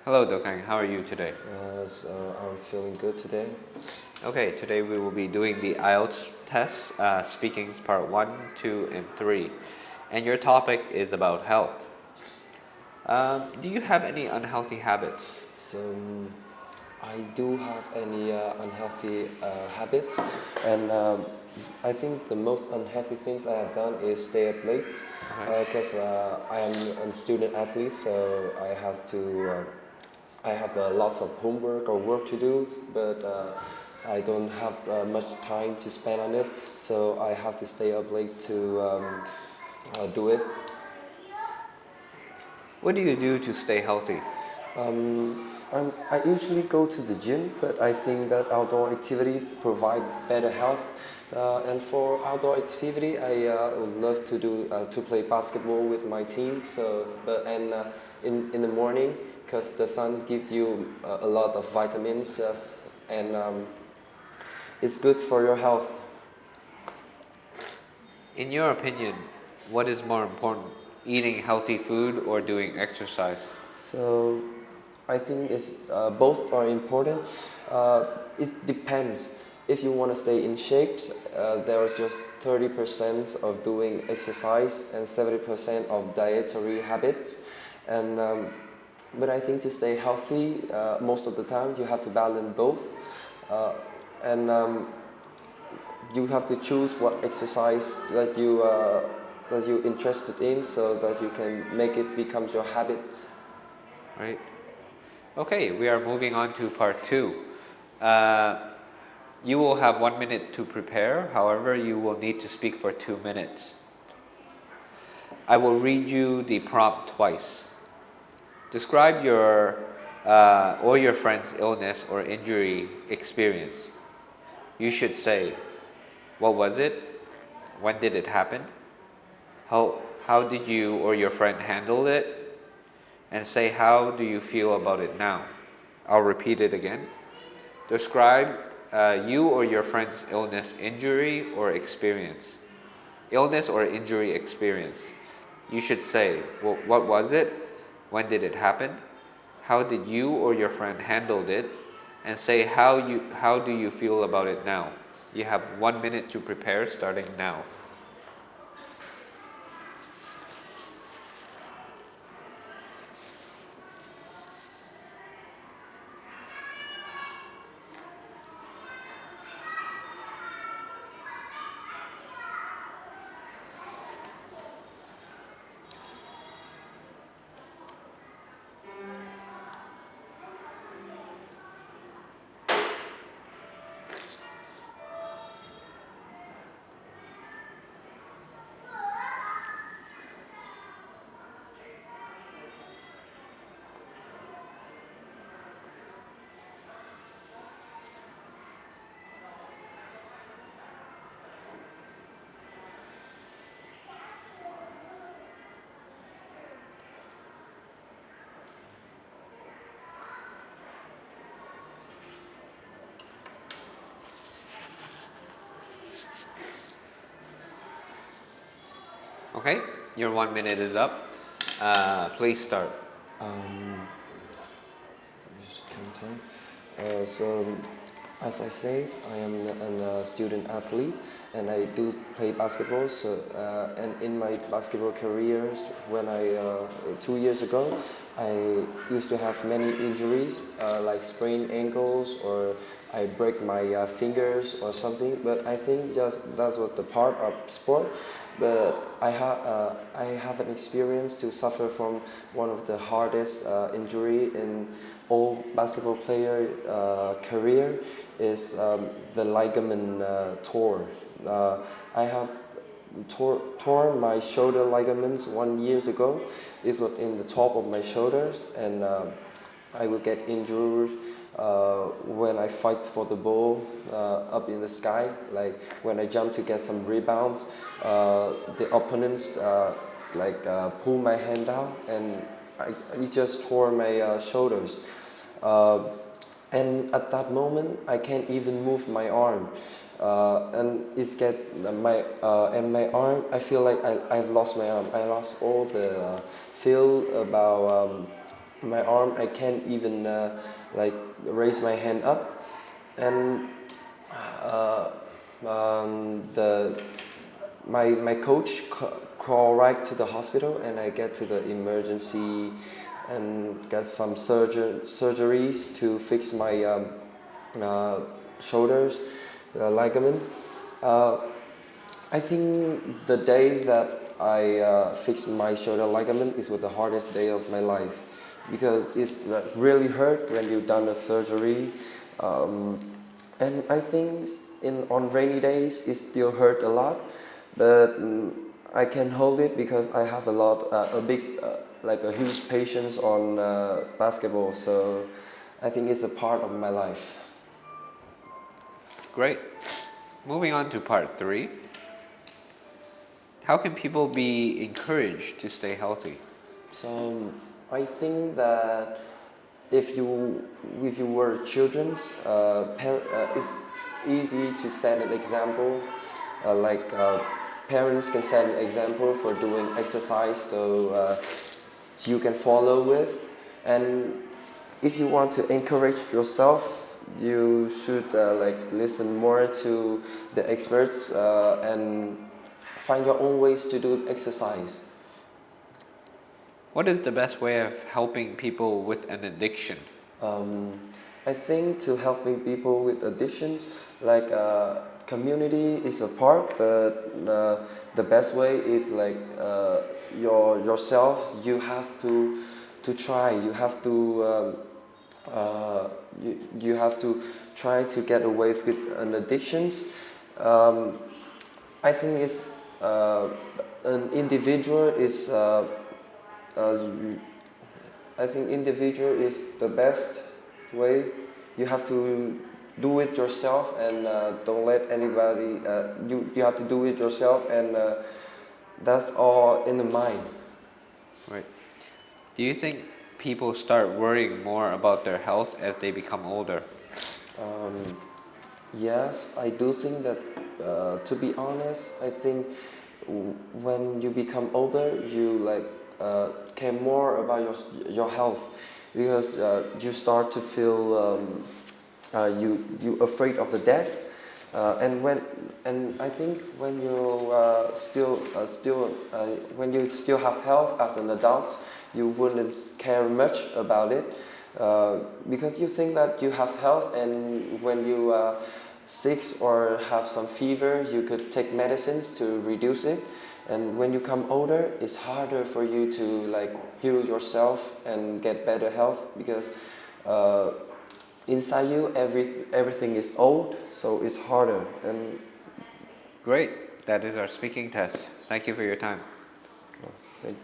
Hello, Dokang. How are you today? I'm feeling good today. Okay, today we will be doing the IELTS test, speakings part 1, 2, and 3. And your topic is about health. Do you have any unhealthy habits? So I do have any unhealthy habits, and I think the most unhealthy things I have done is stay up late Okay. because I am a student athlete, so I have lots of homework or work to do, but I don't have much time to spend on it, so I have to stay up late to do it. What do you do to stay healthy? I usually go to the gym, but I think that outdoor activity provide better health. And for outdoor activity, I would love to play basketball with my team. In the morning, because the sun gives you a lot of vitamins, and it's good for your health. In your opinion, what is more important, eating healthy food or doing exercise? So I think both are important. It depends. If you want to stay in shape, there's just 30% of doing exercise and 70% of dietary habits. And but I think to stay healthy, most of the time you have to balance both, and you have to choose what exercise that you're interested in, so that you can make it becomes your habit. Right? Okay, we are moving on to part 2. You will have 1 minute to prepare. However, you will need to speak for 2 minutes. I will read you the prompt twice. Describe your or your friend's illness or injury experience. You should say, what was it? When did it happen? How did you or your friend handle it? And say, how do you feel about it now? I'll repeat it again. Describe you or your friend's illness, injury, or experience. Illness or injury experience. You should say, well, what was it? When did it happen? How did you or your friend handled it? And say, how do you feel about it now? You have 1 minute to prepare starting now. Okay, your 1 minute is up. Please start. Just continue. As I say, I am a student athlete, and I do play basketball. And in my basketball career, when 2 years ago, I used to have many injuries, like sprained ankles, or I break my fingers or something. But I think just that's what the part of sport. But I have an experience to suffer from one of the hardest injury in all basketball player career is the ligament tore. I have torn my shoulder ligaments 1 years ago. It was in the top of my shoulders, and I will get injured when I fight for the ball up in the sky. Like when I jump to get some rebounds, the opponents pull my hand down, and I just tore my shoulders. And at that moment, I can't even move my arm. And it's get my and my arm. I feel like I've lost my arm. I lost all the feel about my arm. I can't even like raise my hand up, and the my coach crawl right to the hospital, and I get to the emergency and get some surgeries to fix my shoulders ligament. I think the day that I fixed my shoulder ligament is was the hardest day of my life, because it's really hurt when you've done a surgery, and I think on rainy days it still hurt a lot, but I can hold it because I have a huge patience on basketball, so I think it's a part of my life. Great. Moving on to part 3. How can people be encouraged to stay healthy? So I think that if you were children, it's easy to set an example. Parents can set an example for doing exercise, so you can follow with. And if you want to encourage yourself, you should listen more to the experts and find your own ways to do exercise. What is the best way of helping people with an addiction? I think to helping people with addictions, community is a part, but the best way is yourself. You have to try. You have to you have to try to get away with an addictions. I think it's an individual is. I think individual is the best way. You have to do it yourself, and don't let anybody. You have to do it yourself, and that's all in the mind. Right. Do you think people start worrying more about their health as they become older? Yes, I do think that. To be honest, I think when you become older, you care more about your health, because you start to feel you afraid of the death, and I think when you when you still have health as an adult, you wouldn't care much about it, because you think that you have health, and when you sick or have some fever, you could take medicines to reduce it. And when you come older, it's harder for you to heal yourself and get better health, because inside you everything is old, so it's harder. And Great. That is our speaking test. Thank you for your time. thank